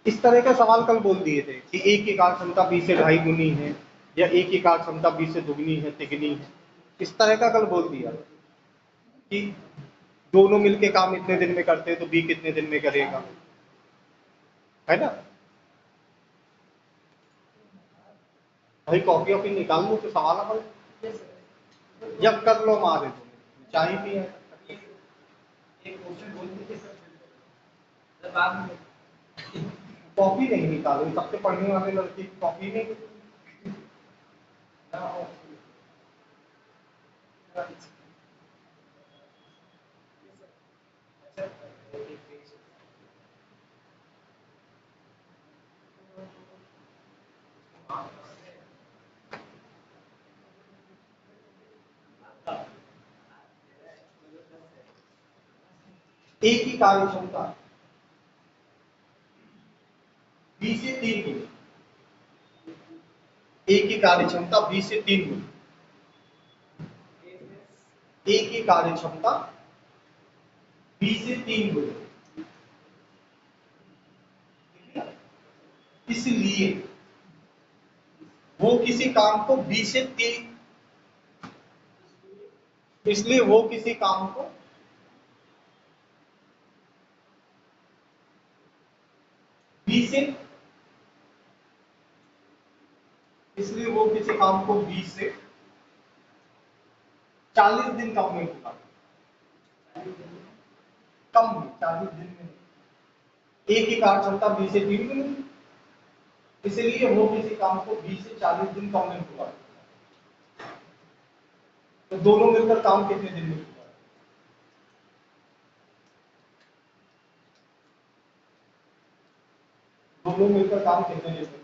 इस तरह का सवाल कल बोल दिए थे कि ए की कार्य क्षमता बी से 2.5 गुनी है या ए की कार्य क्षमता बी से दुगनी है, तिगनी है। इस तरह का कल बोल दिया कि दोनों मिलके काम इतने दिन में करते हैं तो बी कितने दिन में करेगा, है ना। भाई कॉपी वॉपी निकाल लो तो सवाल हल जब कर लो मारे तुम चाय पिए कॉपी नहीं निकालो, सबसे पढ़ने वाले लड़के की कॉपी नहीं। ए की कार्य क्षमता बी से 3 गुनी, ए की कार्य क्षमता बी से 3 गुनी, ए की कार्य क्षमता बी से 3 गुनी। इसलिए वो किसी काम को बी से 3, इसलिए वो किसी काम को बी से, इसलिए वो किसी काम को 20 से 40 दिन कम में होगा, कम में 40 दिन में। ए की कार्य क्षमता 20 से 3 गुनी, इसलिए वो किसी काम को 20 से 40 दिन कम में होगा। तो दोनों मिलकर काम कितने दिन में होगा? दोनों मिलकर काम कितने दिन में होगा?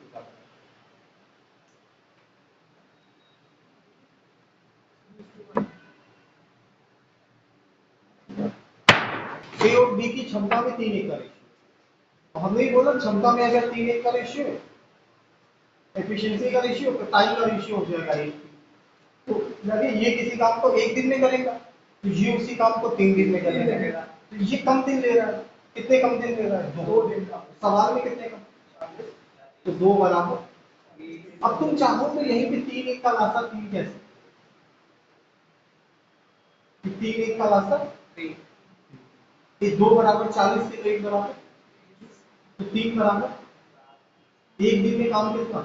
ए और बी की क्षमता में 3:1 का रेशियो। हमने ही बोला क्षमता में अगर 3:1 का रेशियो है, एफिशिएंसी का रेशियो, तो टाइम का रेशियो हो जाएगा 1। तो लगे ये किसी काम को 1 दिन में करेगा तो ये उसी काम को 3 दिन में करेगा, तो ये कम दिन ले रहा है। कितने कम दिन ले रहा है? 2 दिन का। सवाल में कितने कम? तो 2 बराबर। अब तुम चाहो तो यहीं पे 3:1 का लासा 3 कैसे? 3:1 का लासा 3, ये 2 बराबर 40 से 1 बराबर, तो 3 बराबर 1 दिन में काम कितना?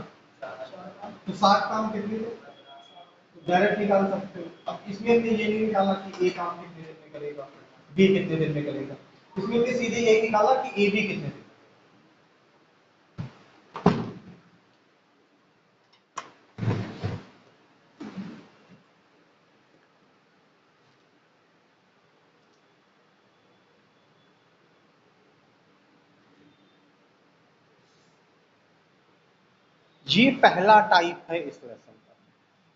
तो 60 काम कितने में? तो डायरेक्ट निकाल सकते हो। अब इसमें हमने ये नहीं निकाला कि ए काम कितने दिन में करेगा, बी कितने दिन में करेगा, इसमें हमने सीधे यही निकाला कि ए बी कितने दिन। ये पहला टाइप है इस लेसन का।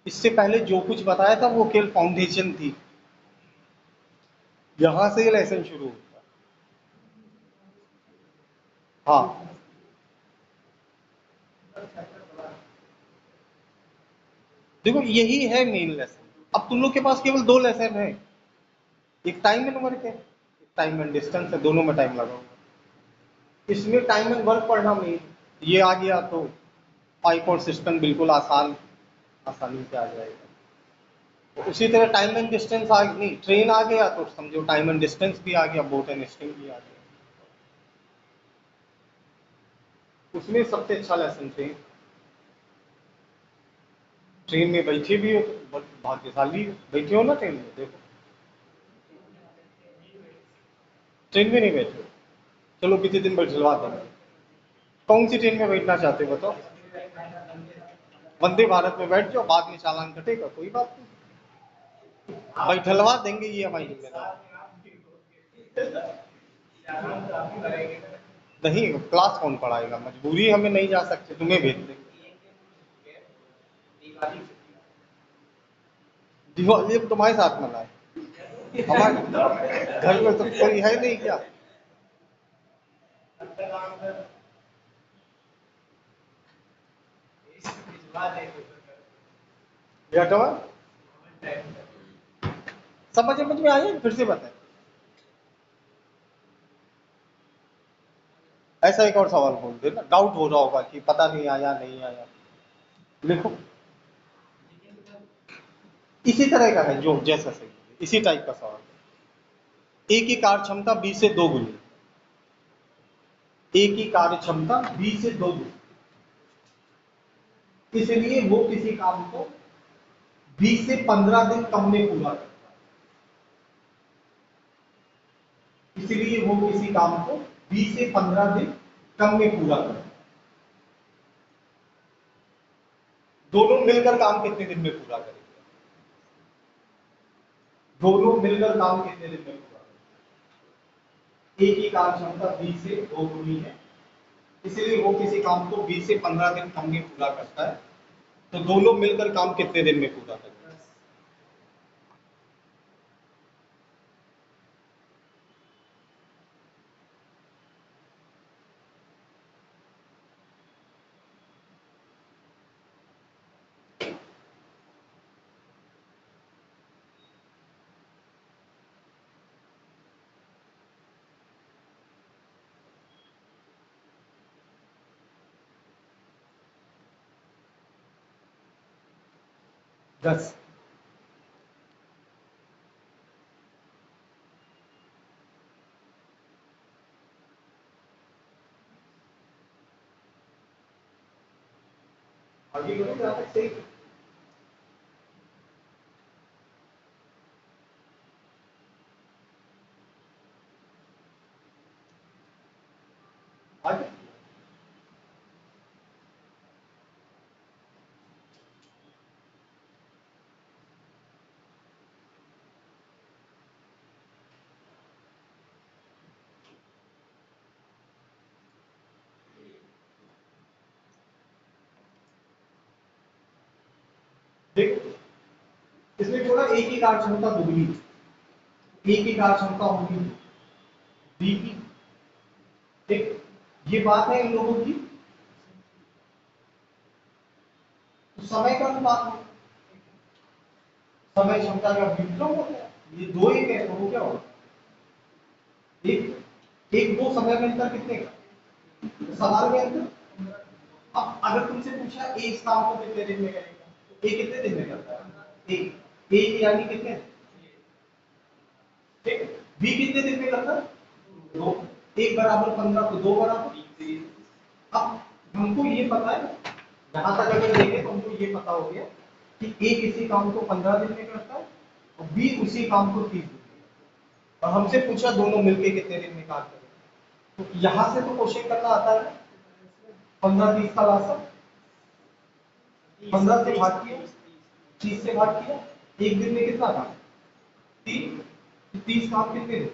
इससे पहले जो कुछ बताया था वो केवल फाउंडेशन थी, यहां से लेसन शुरू होता है। हाँ, देखो यही है मेन लेसन। अब तुम लोग के पास केवल 2 लेसन है, एक टाइम एंड वर्क है, एक टाइम एंड डिस्टेंस है, दोनों में टाइम लगा होगा। इसमें टाइम एंड वर्क पढ़ना मेन, ये आ गया तो पाइप और सिस्टम बिल्कुल आसानी से आ जाएगा। तो उसी तरह टाइम एंड डिस्टेंस आ गई, ट्रेन आ गया तो समझो टाइम एंड डिस्टेंस भी आ गया, बोट एंड स्ट्रिंग भी आ गया। उसमें सबसे अच्छा लेसन ट्रेन। ट्रेन में बैठे भी हो तो बहुत भाग्यशाली हो, बैठे हो ना ट्रेन में। देखो ट्रेन में नहीं बैठे हो, चलो किसी दिन बैठलवा देंगे। कौन सी ट्रेन में बैठना चाहते हो बताओ? वंदे भारत में बैठ जाओ, बाद में चालान कटेगा, कोई बात नहीं, बैठलवा देंगे, ये हमारी जिम्मेदारी। नहीं, क्लास कौन पढ़ाएगा, मजबूरी हमें नहीं जा सकते, तुम्हें भेज देंगे। दिवाली अब तुम्हारे साथ मनाए, हमारे घर में तो कोई है नहीं क्या? समझ में आया? फिर से बताए। ऐसा एक और सवाल बोल देना, डाउट हो रहा होगा कि पता नहीं आया नहीं आया, लिखो। इसी तरह का है जो जैसा सही, इसी टाइप का सवाल। ए की कार्य क्षमता बी से 2 गुनी, ए की कार्य क्षमता बी से 2 गुनी, इसलिए वो किसी काम को 20 से 15 दिन कम में पूरा करता है, इसलिए वो किसी काम को 20 से 15 दिन कम में पूरा करता है। दोनों मिलकर काम कितने दिन में पूरा करेंगे? दोनों मिलकर काम कितने दिन में पूरा करेंगे? ए की कार्य क्षमता 20 से 2 गुनी है, इसलिए वो किसी काम को 20 से 15 दिन कम में पूरा करता है, तो दोनों मिलकर काम कितने दिन में पूरा करेंगे? दस। आगे करो जहां तक सही। आगे देखो, इसमें बोला ए की कार्य क्षमता दुगनी, ए की कार्य क्षमता होगी बी की। ठीक, ये बात है इन लोगों की, तो समय का अनुपात हो, समय क्षमता का व्युत्क्रम होता है, ये दो एक है तो वो क्या होगा? एक एक दो समय में अंतर कितने का? तो सवाल में अंतर। अब अगर तुमसे पूछा ए इस काम को कितने दिन में करेगा, तो ए कितने दिन में करता है? ए यानी कितने? ठीक, बी कितने दिन में करता है? दो। एक बराबर 15 तो दो बराबर। अब हमको ये पता है, यहां तक अगर देखें तो हमको ये पता हो गया कि ए किसी काम को 15 दिन में करता है और बी उसी काम को 30 दिन में, और हमसे पूछा दोनों मिलके कितने दिन में काम करेंगे, तो यहां से तो क्वेश्चन करना आता है। 15 30 का लासा, 15 से भाग किया, 30 से भाग किया, एक दिन में कितना काम? 30 काम कितने दिन?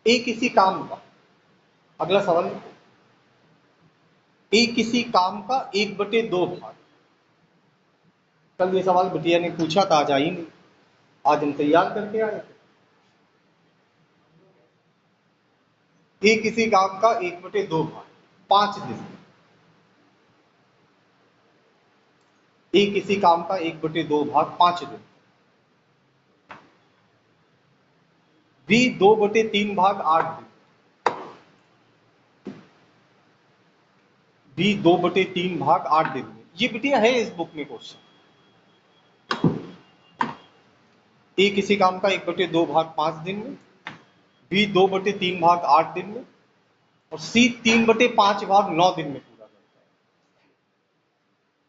ए किसी काम का, अगला सवाल, ए किसी काम का 1/2 भाग। कल ये सवाल बिटिया ने पूछा था, आज आई नहीं, आज हम तैयार करके आए थे। ए किसी काम का 1/2 भाग 5 दिन, ए किसी काम का 1/2 भाग 5 दिन, बी 2/3 भाग 8 दिन, बी 2/3 भाग 8 दिन में। ये बिटिया है इस बुक में क्वेश्चन। ए किसी काम का 1/2 भाग 5 दिन में, बी 2/3 भाग 8 दिन में, और सी 3/5 भाग 9 दिन में पूरा करता है,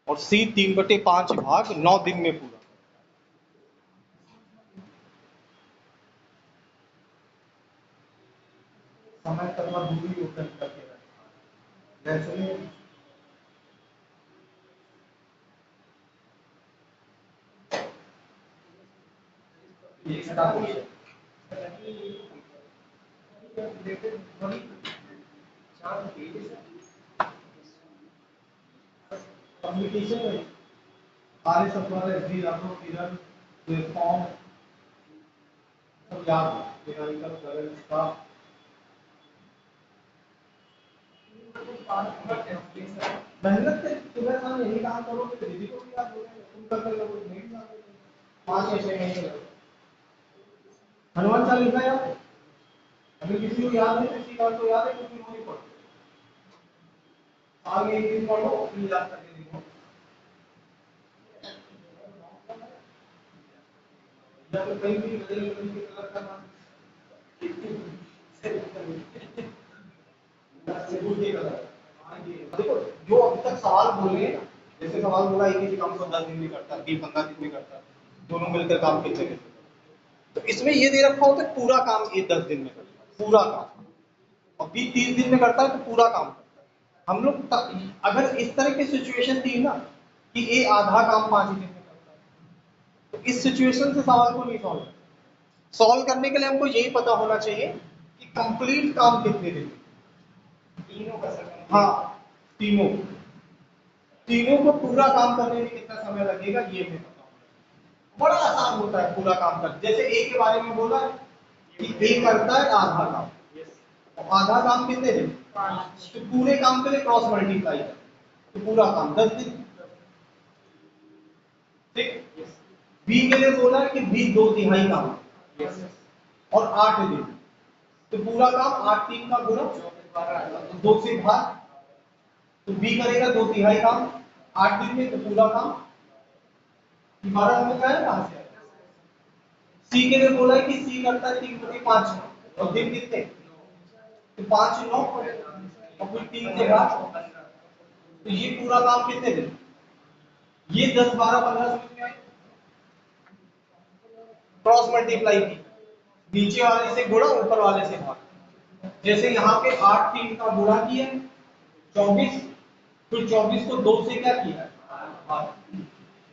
और सी 3/5 भाग 9 दिन में पूरा। समय करना दूरी ओपन करके रखा, जैसे ये छठा क्वेश्चन, कम्युनिकेशन में आर्य सत्वर एसडी राठौर किरण फॉर्म सब याद है। मैकेनिकल बैलेंस का मेहनत से सुबह शाम यही काम करोगे तो दीदी को भी याद हो जाएगा, तुम करने लगोगे नहीं याद हो जाएगा। 5 6 महीने लगेगा। हनुमान चालीसा याद है? अगर किसी को याद नहीं, किसी बात को याद है तो फिर नहीं पढ़ो, आगे एक दिन पढ़ो फिर याद करके देखो, या तो कहीं भी बदल बदल के कलर करना देखो जो अभी तक सवाल बोले, जैसे सवाल बोला एक ही काम को 10 दिन में करता है, 15 दिन में करता है, दोनों मिलकर काम कितने दिन में करता है, तो इसमें ये दे रखा होता है पूरा काम ये 10 दिन में करता है, पूरा काम, और बी 30 दिन में करता है तो पूरा काम करता है। हम लोग अगर इस तरह की सिचुएशन थी ना कि ये आधा काम 5 दिन में करता है, तो इस सिचुएशन से सवाल को नहीं सॉल्व करने के लिए हमको यही पता होना चाहिए कि कंप्लीट काम कितने दिन में, तीनों कर सकते हैं। हाँ, तीनों तीनों को पूरा काम करने में कितना समय लगेगा ये हमें पता होगा। बड़ा आसान होता है पूरा काम करना, जैसे ए के बारे में बोला कि ए करता है आधा काम, और आधा काम कितने दिन, तो पूरे काम के लिए क्रॉस मल्टीप्लाई कर, तो पूरा काम 10 दिन। ठीक, बी के लिए बोला कि बी 2/3 काम और 8 दिन, तो पूरा काम 8 3 का गुणा 2 से भाग, तो बी करेगा 2/3 काम 8 दिन में, तो पूरा काम 12 दिन में जाएगा कहां से। सी के लिए बोला है कि सी करता है 3/5 और दिन कितने, तो 5 9 और फिर 3 से भाग, तो ये पूरा काम कितने दिन, ये 10 12 15 समझ में आए, क्रॉस मल्टीप्लाई की, नीचे वाले से गुणा ऊपर वाले से भाग, जैसे यहाँ पे 8 3 का गुणा किया 24, फिर 24 को 2 से क्या किया,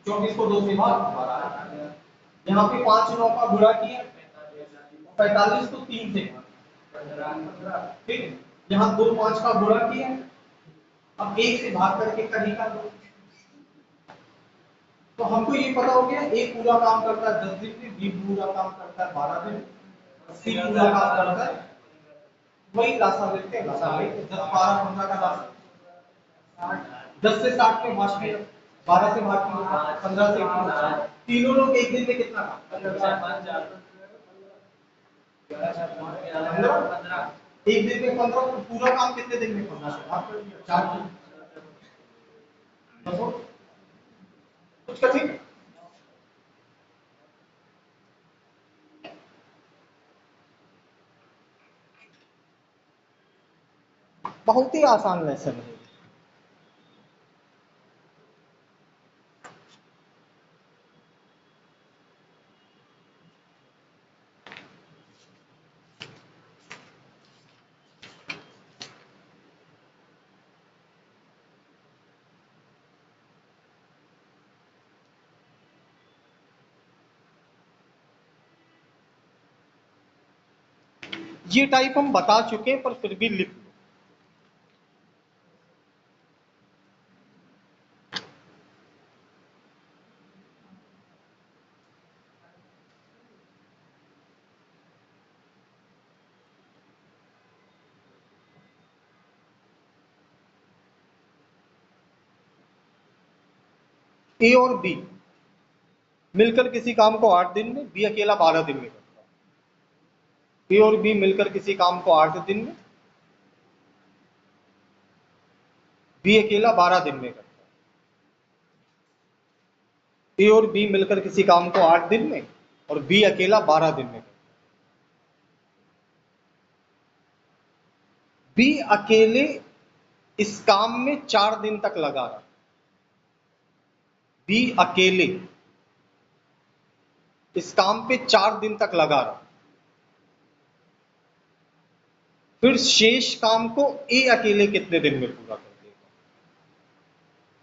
24 को 2 से भाग, यहाँ पे 5 9 का गुणा किया 45 को 3 से, ठीक, यहाँ 2 5 का गुणा किया, अब 1 से भाग करके का निकाल दो, तो हमको ये पता हो गया ए पूरा काम करता है 10 दिन में, बी पूरा काम करता है 12 दिन, सी पूरा काम करता है, वही लासा लेते हैं, लासा लेते 10 12 15 का लासा, 10 से 60 में भाग में 12 से भाग में 15 से, तीनों लोग एक दिन में कितना काम, एक दिन में 15, तो पूरा काम कितने दिन में करना है, 4 दिन, बस कुछ कठिन, बहुत ही आसान लेसन है। ये टाइप हम बता चुके हैं पर फिर भी लिख लो, ए और बी मिलकर किसी काम को 8 दिन में, बी अकेला 12 दिन में करता है। ए और बी मिलकर किसी काम को 8 दिन में, बी अकेला 12 दिन में करता है। ए और बी मिलकर किसी काम को 8 दिन में और बी अकेला 12 दिन में करता है। बी अकेले इस काम में 4 दिन तक लगा रहा, बी अकेले इस काम पे 4 दिन तक लगा रहा, फिर शेष काम को ए अकेले कितने दिन में पूरा कर देगा।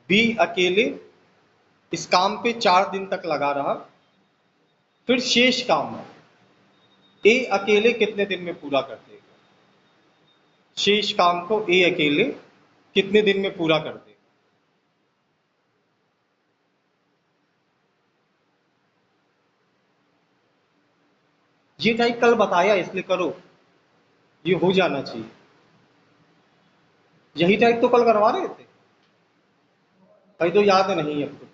बी अकेले इस काम पे 4 दिन तक लगा रहा, फिर शेष काम ए अकेले कितने दिन में पूरा कर देगा, शेष काम को ए अकेले कितने दिन में पूरा कर देगा। ये टाइप कल बताया इसलिए करो, ये हो जाना चाहिए। यही टाइप तो कल करवा रहे थे भाई, तो याद नहीं अब कुछ,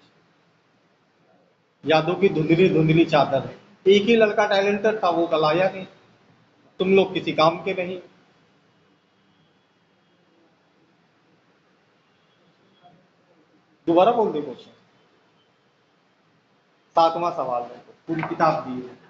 यादों की धुंधली धुंधली चादर है। एक ही लड़का टैलेंटेड था, वो कल आया नहीं, तुम लोग किसी काम के नहीं। दोबारा बोल दे क्वेश्चन। 7वां सवाल है, पूरी किताब दी है।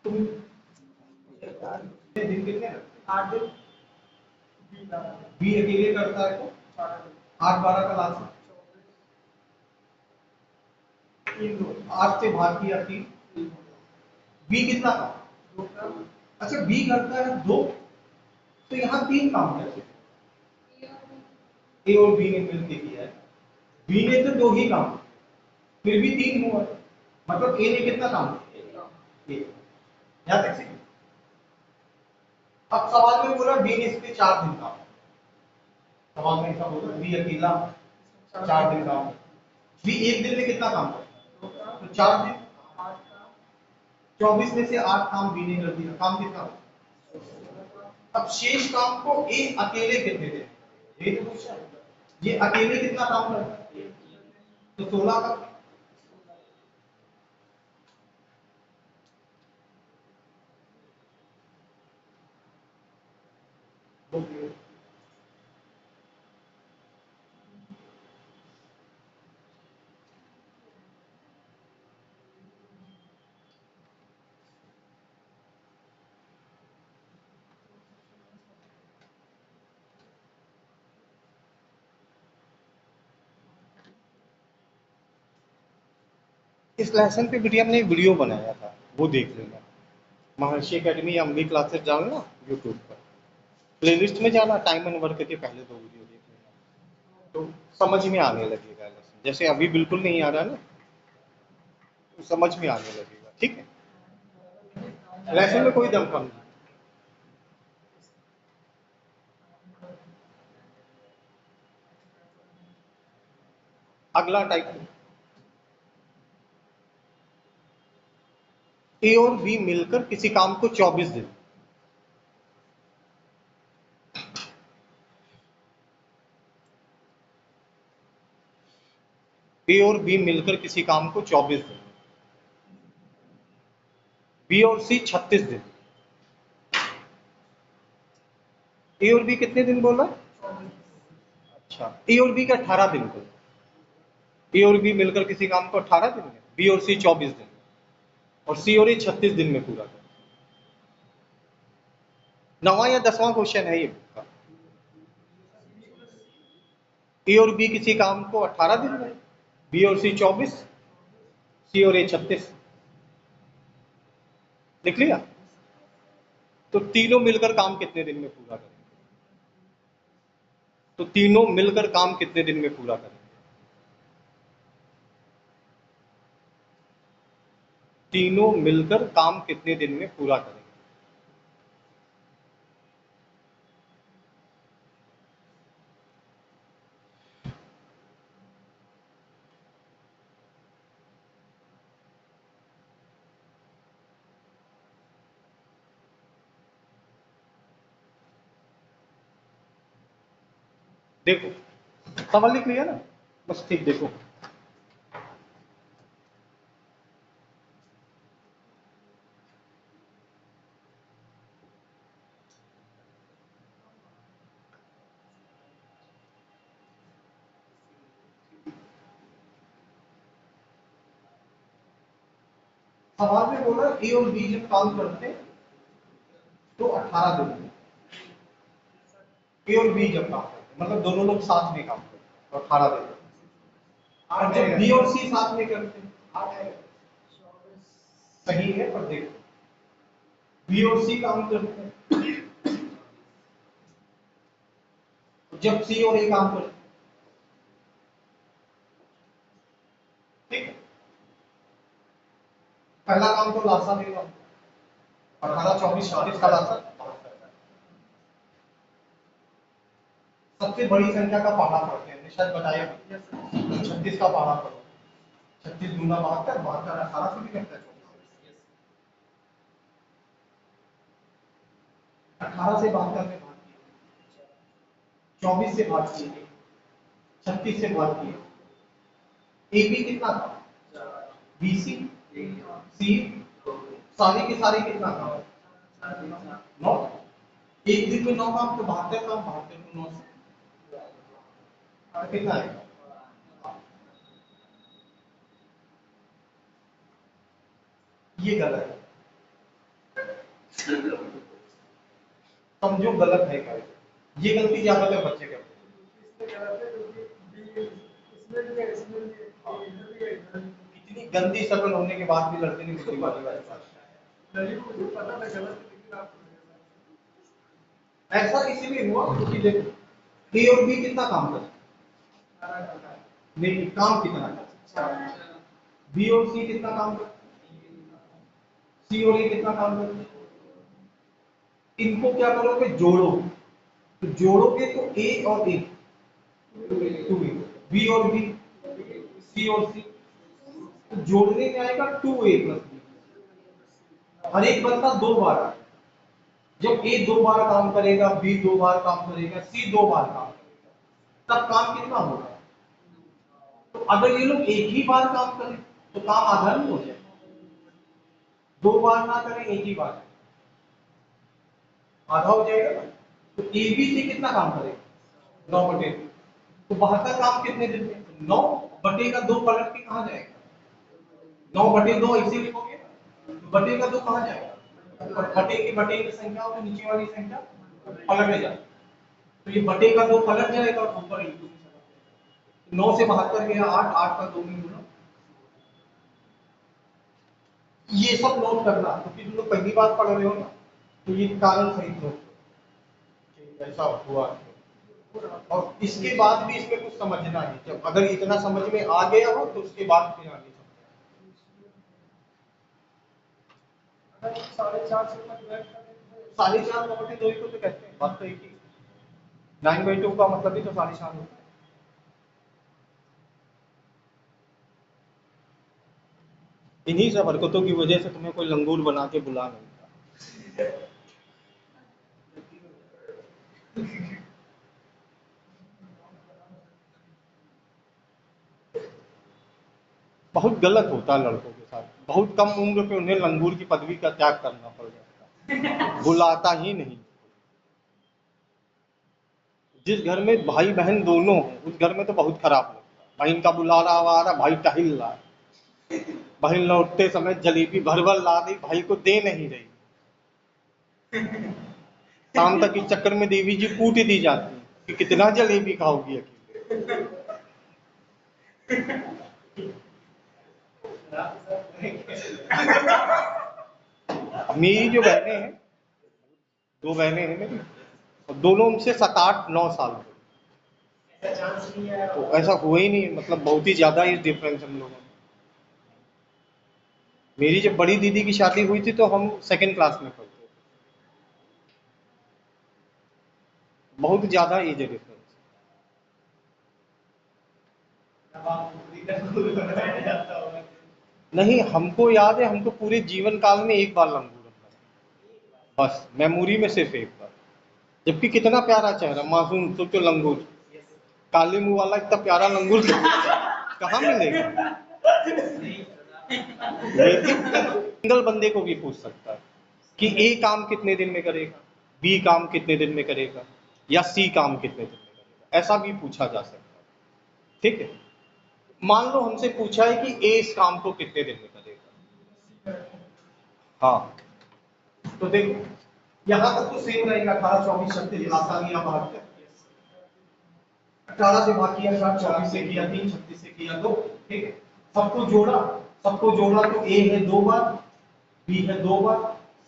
तुम दिन कितने लगते? 8 दिन। बी अकेले करता है तो 8 12 का लास्ट, 8 से भाग किया 3। बी कितना था? अच्छा बी करता है 2, तो यहाँ 3 काम है। ए और बी ने मिलकर किया है, बी ने तो 2 ही काम, फिर भी 3 हुआ है, मतलब ए ने कितना काम किया? यहाँ तक से। अब सवाल में बोला बी ने इस पे 4 दिन काम, सवाल में ऐसा बोला बी अकेला 4 दिन काम, बी एक दिन में कितना काम करता है? तो 4 दिन, 24 में से 8 काम बी ने कर दिया, काम कितना हुआ? अब शेष काम को ए अकेले कितने दें? ये तो क्वेश्चन है। ये अकेले कितना काम करता है? तो 16 का। इस लेसन पे भी हमने एक वीडियो बनाया था, वो देख लेना। महर्षि एकेडमी या अम्बी क्लासेस डालना यूट्यूब पर, प्लेलिस्ट में जाना, टाइम एंड वर्क के पहले 2 वीडियो देख लेना, तो समझ में आने लगेगा लेसन। जैसे अभी बिल्कुल नहीं आ रहा ना, तो समझ में आने लगेगा, ठीक है। लेसन में कोई दमखम नहीं। अगला टाइप, ए और बी मिलकर किसी काम को 24 दिन, ए और बी मिलकर किसी काम को 24 दिन, बी और सी 36 दिन, ए और बी कितने दिन बोला? अच्छा, ए और बी का 18 दिन को, ए और बी मिलकर किसी काम को 18 दिन में, बी और सी 24 दिन, और सी और ए 36 दिन में पूरा कर। 9वां या 10वां क्वेश्चन है ये बुक का। ए और बी किसी काम को 18 दिन में, बी और सी 24, सी और ए 36। लिख लिया? तो तीनों मिलकर काम कितने दिन में पूरा करेंगे? तो तीनों मिलकर काम कितने दिन में पूरा करेंगे? तीनों मिलकर काम कितने दिन में पूरा करेंगे? देखो, सवाल लिख लिया ना, बस ठीक देखो। सवाल में बोला ए और बी जब काम करते हैं तो 18 दिन में, ए और बी जब काम करते हैं मतलब दोनों लोग साथ में काम करते हैं तो 18 दिन में। और जब बी और सी साथ में करते हैं 8 सही है, पर देखो बी और सी काम करते हैं, जब सी और ए काम करते हैं पहला काम तो लासा देगा, 18, 24, 36 का लासा। सबसे बड़ी संख्या का पहाड़ा पढ़ते हैं, निशाद बताया 36 का पहाड़ा पढ़ो। 36 दूना 72, 72 18 से भी करता है, 18 से 72 में भाग किया, 24 से भाग किए, 36 से भाग किए। एबी कितना था? बीसी सी सारे के सारे कितना था? 9। एक दिन में 9 काम तो 72 काम, 72 को 9 से कितना है? ये गलत है, समझो गलत है क्या? ये गलती ज्यादातर बच्चे करते हैं। इतनी गंदी शक्ल होने के बाद भी लड़के नहीं बुद्धि वाली बात। ऐसा इसीलिए हुआ क्योंकि देखो ए और बी कितना काम करते हैं, नहीं काम कितना करते हैं, बी और सी कितना काम करते हैं, सी और ए कितना काम करते हैं। इनको क्या करोगे? जोड़ो, तो जोड़ोगे तो ए और ए 2a, बी और बी, सी और सी, तो जोड़ने में आएगा 2a + b। हर एक बंदा 2 बार आएगा। जब ए 2 बार काम करेगा, बी 2 बार काम करेगा, सी 2 बार काम करेगा, तब काम कितना होगा? तो अगर ये लोग एक ही बार काम करें तो काम आधा नहीं हो जाएगा। 2 बार ना करें, एक ही बार आधा हो जाएगा ना। तो ए बी सी कितना काम करेगा? 9/2। तो 72 काम कितने दिन में? 9/2 का 2 पलट के कहां जाएगा? 9/2 ऐसे लिखोगे, तो बटे का 2 कहां जाएगा? और बटे की संख्या हो तो नीचे वाली संख्या पलट जाएगी, तो ये बटे का 2 पलट जाएगा और ऊपर इंटू 9 से 72 गया 8, 8 का 2 में गुना। ये सब नोट करना, क्योंकि तुम लोग पहली बार पढ़ रहे हो ना, तो ये कारण सहित नोट ऐसा हुआ। और इसके बाद भी इसमें कुछ समझना है, जब अगर इतना समझ में आ गया हो तो उसके बाद फिर आगे 4.5/2 को तो कहते हैं, बात तो एक ही। 9/2 का मतलब ही तो 4.5 होता है। इन्हीं सब हरकतों की वजह से तुम्हें कोई लंगूर बना के बुला नहीं था। बहुत गलत होता है लड़कों के साथ, बहुत कम उम्र पे उन्हें लंगूर की पदवी का त्याग करना पड़ जाता है, बुलाता ही नहीं। जिस घर में भाई बहन दोनों हो उस घर में तो बहुत खराब लगता है। बहन का बुला रहा आ रहा, भाई टहल रहा है, बहन लौटते समय जलेबी भर भर ला दी, भाई को दे नहीं रही, शाम तक इस चक्कर में देवी जी कूट दी जाती है कि कितना जलेबी खाओगी अकेले। मेरी जो बहनें हैं, 2 बहनें हैं मेरी, और दोनों उनसे 7-8-9 साल के, तो ऐसा हुआ ही नहीं, मतलब बहुत ही ज्यादा ही डिफरेंस हम लोगों में। मेरी जब बड़ी दीदी की शादी हुई थी तो हम 2nd क्लास में पढ़ते थे, बहुत ज्यादा एज डिफरेंस। नहीं, हमको याद है, हमको पूरे जीवन काल में एक बार लंगूर रखा, बस मेमोरी में सिर्फ एक बार। जबकि कितना प्यारा चेहरा, मासूम, तो लंगूर, काले मुंह वाला इतना प्यारा लंगूर कहाँ मिलेगा? सिंगल बंदे को भी पूछ सकता है कि ए काम कितने दिन में करेगा, बी काम कितने दिन में करेगा, या सी काम कितने दिन में करेगा, ऐसा भी पूछा जा सकता है। ठीक है, मान लो हमसे पूछा है कि ए इस काम को कितने दिन में करेगा। हाँ, तो देखो यहां तक तो सेम रहेगा, 18, 24, 36 आसानी या 72, 18 से भाग किया 4, 24 से किया 3, 36 से किया 2। ठीक है, सबको जोड़ा, तो ए है 2 बार, बी है 2 बार,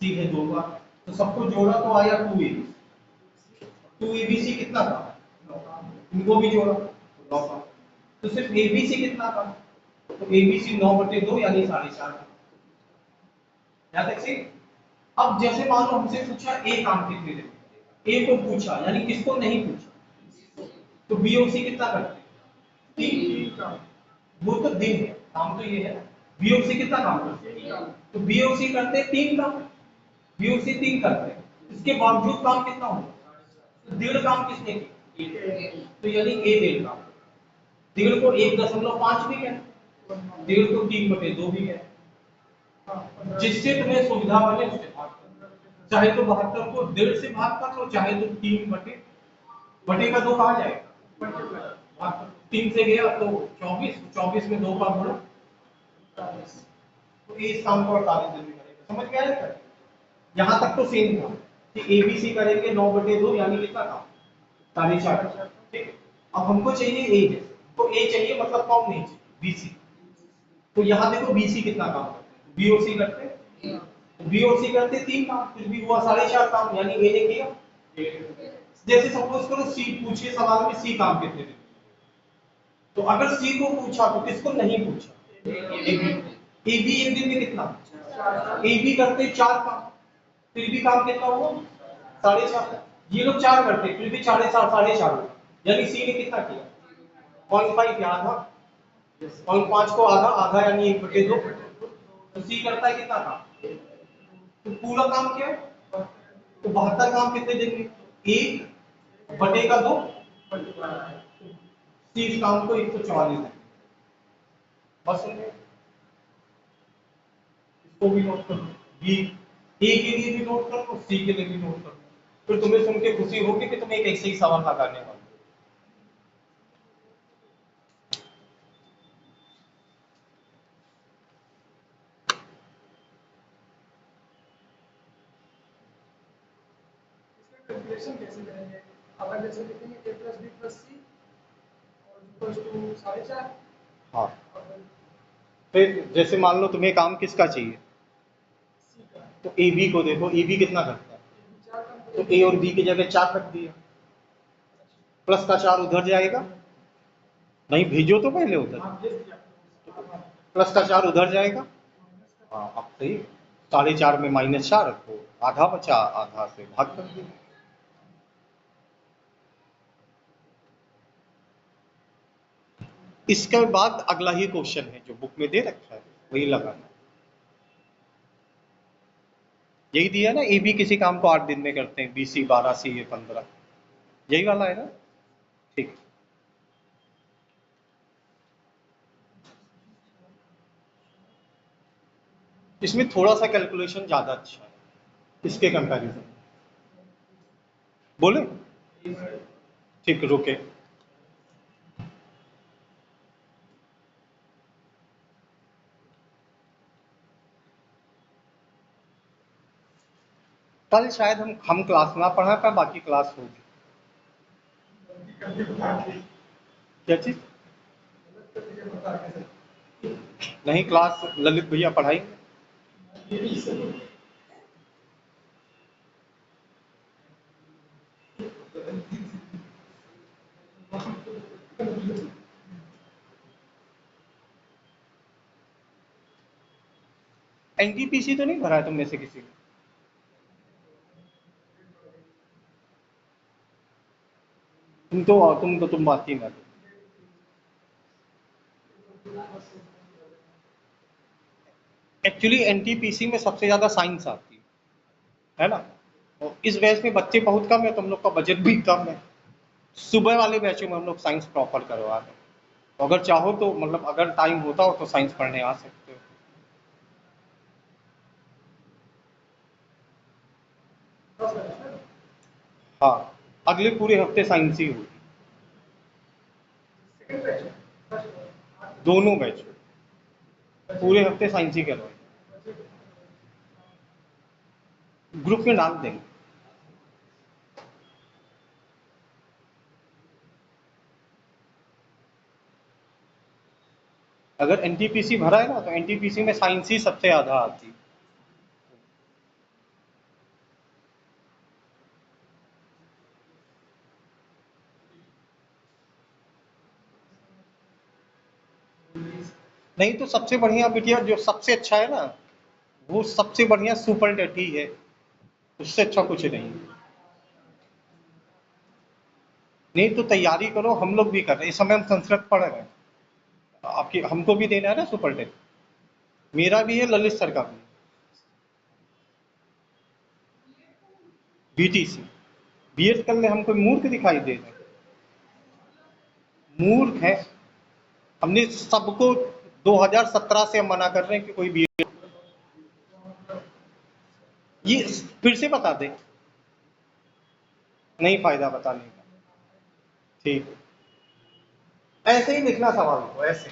सी है 2 बार, तो सबको जोड़ा तो आया 2a। 2abc कितना था? इनको भी जोड़ा 9 का। तो सिर्फ abc कितना था? तो abc 9/2 यानी 4.5। यहाँ तक सही। अब जैसे मान लो हमसे पूछा ए काम कितने दिन में, ए को पूछा यानी किसको नहीं पूछा, तो बी और सी कितना करते हैं, तीन काम। वो तो दिन है, काम तो ये है। बी और सी कितना काम करते हैं, तो बी और सी करते हैं तीन काम, बी और सी तीन करते हैं, इसके बावजूद काम कितना होगा, तो डेढ़ काम किसने किया, तो यानी ए डेढ़ काम, डेढ़ को 1.5 भी कहते, डेढ़ को 3/2 भी कहते, जिससे तुम्हें सुविधा बने उससे भाग करो, चाहे तो 72 को 1.5 से भाग कर लो, चाहे तो 3/2 कहा जाएगा, भाग करो। 3 से गया तो 24, 24 में 2 का गुणा 48, तो इस काम को 48 दिन में करेगा। समझ गया है? यहाँ तक तो सेम था कि ABC करेंगे 9/2 यानी कितना काम, 4.5। ठीक है, अब हमको चाहिए A, जैसे तो A चाहिए मतलब कौन नहीं चाहिए, BC। तो यहाँ देखो BC कितना काम करते हैं, B और C करते हैं, बी और सी करते तीन काम, कुछ भी हुआ 4.5 काम, यानी ए ने किया। जैसे सपोज करो सी पूछे सवाल में सी काम कितने दिन, तो अगर सी को पूछा तो किसको नहीं पूछा, ए बी एक दिन में कितना, ए बी करते 4 काम, फिर भी काम कितना हुआ 4.5, ये लोग 4 करते फिर भी 4.5 यानी सी ने कितना किया 0.5 या आधा, 0.5 को आधा, आधा यानी 1/2, तो सी करता है कितना काम, तो पूरा काम क्या है, तो 72 काम कितने दिन में, 1/2, 30 काम को 144 दिन, बस इसको भी नोट कर लो, बी ए के लिए भी नोट कर लो, सी के लिए भी नोट कर लो, फिर तुम्हें सुन के खुशी होगी कि तुम्हें एक ऐसे ही सवाल लगाने वाला। कैलकुलेशन कैसे करेंगे, अगर जैसे लिखेंगे a + b + c और इक्वल्स टू 4.5। हाँ, फिर जैसे मान लो तुम्हें काम किसका चाहिए, तो ए बी को देखो, ए बी कितना करता है, तो ए और बी की जगह 4 रख दिया, प्लस का 4 उधर जाएगा, नहीं भेजो तो पहले उधर, प्लस का 4 उधर जाएगा, हाँ अब सही, 4.5 में -4 तो आधा बचा, आधा से भाग कर दिया। इसके बाद अगला ही क्वेश्चन है जो बुक में दे रखा है, वही लगाना, यही दिया ना, ए बी किसी काम को 8 दिन में करते हैं, बी सी 12, सी ए 15, यही वाला है ना, ठीक। इसमें थोड़ा सा कैलकुलेशन ज्यादा अच्छा है इसके कंपैरिजन, बोले ठीक, रुके। कल शायद हम क्लास ना पढ़ा कर बाकी क्लास होगी, क्या चीज, नहीं क्लास ललित भैया पढ़ाएंगे, एनटीपीसी तो नहीं भरा है तुम में से किसी ने, तुम बात ही ना दो। एक्चुअली एनटीपीसी में सबसे ज्यादा साइंस आती है ना, और इस बैच में बच्चे बहुत कम है, तुम लोग का बजट भी कम है, सुबह वाले बैचों में हम लोग साइंस प्रॉपर करवा रहे हैं, तो अगर चाहो तो मतलब अगर टाइम होता हो तो साइंस पढ़ने आ सकते हो। हाँ, अगले पूरे हफ्ते साइंस ही होगी, दोनों बैच पूरे हफ्ते साइंस ही करवाएंगे, ग्रुप में डाल देंगे। अगर एनटीपीसी भरा है ना तो एनटीपीसी में साइंस ही सबसे ज्यादा आती है। नहीं तो सबसे बढ़िया बिटिया जो सबसे अच्छा है ना वो सबसे बढ़िया सुपरटेट ही है, उससे अच्छा कुछ नहीं। नहीं तो तैयारी करो, हम लोग भी कर रहे हैं, इस समय हम संस्कृत पढ़ रहे हैं, आपकी हमको भी देना है ना सुपरटेट। मेरा भी है, ललित सर का भी। बीटीसी बीएड करने हम कोई मूर्ख दिखाई दे रहे हैं? मूर्ख है। हमने सबको 2017 से हम मना कर रहे हैं कि कोई बीएड, ये फिर से बता दे, नहीं फायदा बताने का। ठीक है, ऐसे ही लिखना सवाल को, ऐसे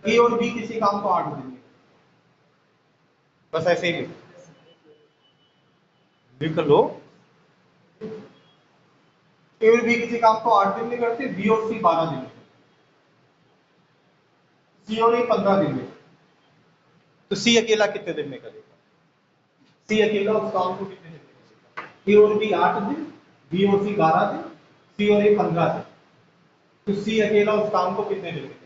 ए और बी किसी काम को 8 दिन में, बस ऐसे ही लिख लो। ए और बी किसी काम को 8 दिन में करते, बी और सी 12 दिन में, सी और ए 15 दिन में, तो सी अकेला कितने दिन में करेगा? सी अकेला उस काम को कितने दिन में करेगा? ए और बी 8 दिन, बी और सी 12 दिन, सी और ए 15 दिन, तो सी अकेला उस काम को कितने दिन में करेगा?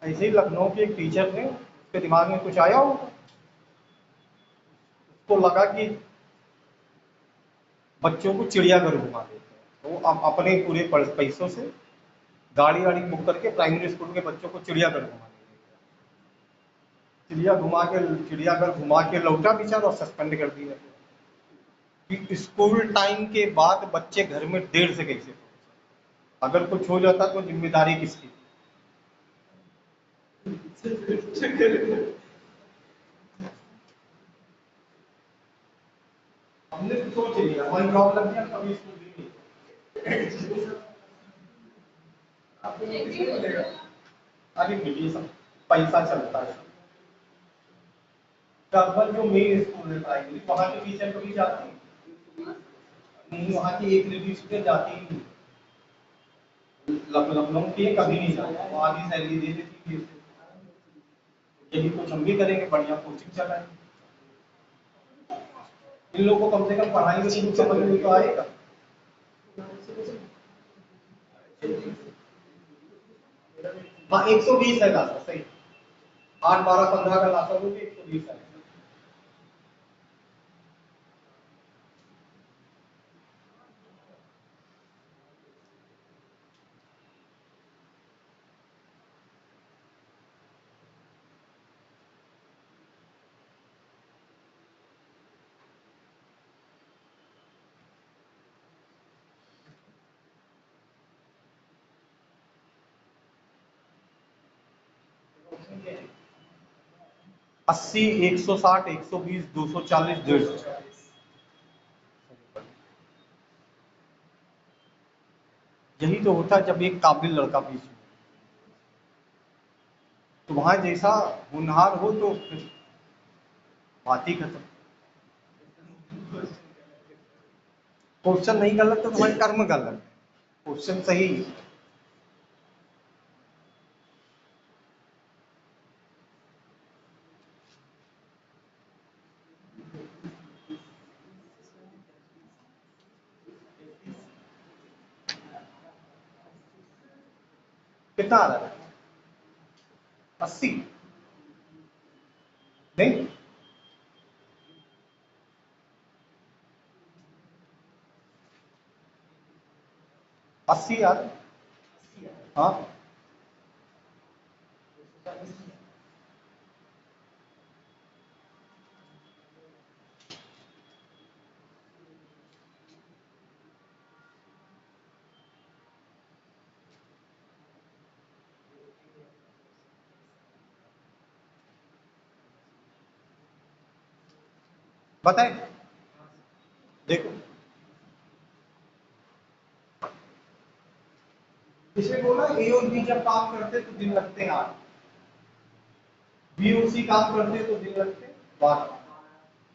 ऐसे ही लखनऊ के एक टीचर ने, उसके दिमाग में कुछ आया होगा, उसको लगा कि बच्चों को चिड़ियाघर घुमा देते हैं, तो अब अपने पूरे पैसों से गाड़ी वाड़ी बुक करके प्राइमरी स्कूल के बच्चों को चिड़ियाघर घुमा देते, चिड़ियाघर घुमा के लौटा बेचारा और सस्पेंड कर दिया कि स्कूल टाइम के बाद बच्चे घर में देर से कैसे पहुंचे, अगर कुछ हो जाता तो जिम्मेदारी किसकी? हमने तो सोच लिया, कोई प्रॉब्लम नहीं, हम कभी स्कूल भी नहीं। अरे मिली सब, पैसा चलता है। लगभग जो मेन स्कूल है प्राइमरी, वहाँ के टीचर कभी जाते हैं नहीं, वहाँ की एक लेडी टीचर जाती ही नहीं, लखनऊ के कभी नहीं जाते, वो आधी सैलरी दे देती है। यही कुछ हम भी करेंगे, बढ़िया कोचिंग चलाएंगे, इन लोगों को कम से कम पढ़ाई में कुछ समझ में तो आएगा। हाँ 120 है लासा, सही, 8 12 15 का लासा हो, 120 है। अस्सी, 160, 120, 240, 150। यही तो होता है जब एक काबिल लड़का बीच में, तो वहां जैसा होनहार हो तो फिर बात ही खत्म। क्वेश्चन नहीं गलत तो तुम्हारे कर्म गलत है, क्वेश्चन सही। कितना आ रहा है? 80 नहीं, 80 यार। हाँ बताए, देखो इसमें बोला ए और बी जब काम करते तो दिन लगते हैं 8, बी और सी काम करते तो दिन लगते 12,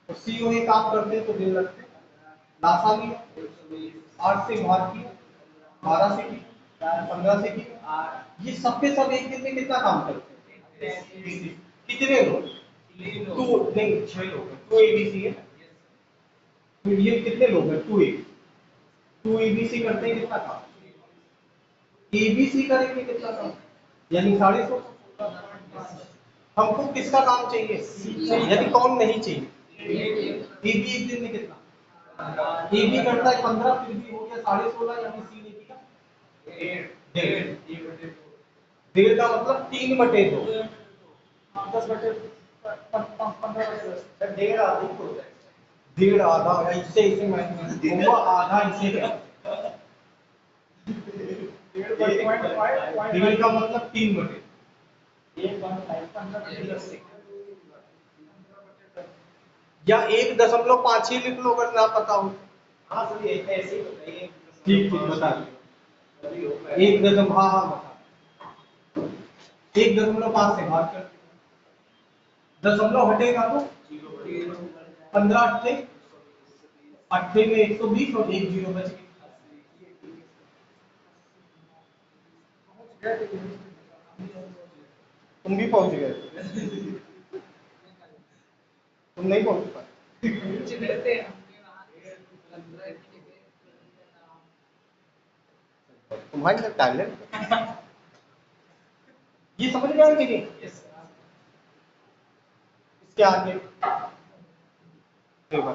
और सी और ए काम करते तो दिन लगते, लासा लिया 8 से भाग किया 12 से किया, 15 से ये सब के सब एक दिन में कितना काम करते हैं? कितने लोग? 2 नहीं 6 लोग हैं। 2 एबीसी है। तो ये कितने लोग हैं? 2 एबीसी करते हैं कितना काम? एबीसी करेंगे कितना काम? यानी 150। हमको किसका काम चाहिए? यानी कौन नहीं चाहिए? एबी एक दिन में कितना? एबी करता है 15, फिर भी हो गया 16.5, यानी सी ने किया 1.5। 1.5 का मतलब 3/2। 10/15 आधी को होता है। 1.5 आधा, इसे मैं कहूंगा आधा इसे कहते हैं। 1.5 का मतलब 3/2। या 1.5 ही लिख लो अगर ना पता हो। हाँ सर ये ऐसे ही बताइए। ठीक बता दो। 1 दशम हाँ बता 1.5 से भाग कर दशमलव हटेगा तो 15 अट्ठे अट्ठे में 120 और 1 जीरो बच गया। तुम भी पहुंच गए। तुम नहीं पहुंच पाए। तुम्हारी टैलेंट ये समझ में आएंगे नहीं? इसके आगे देखो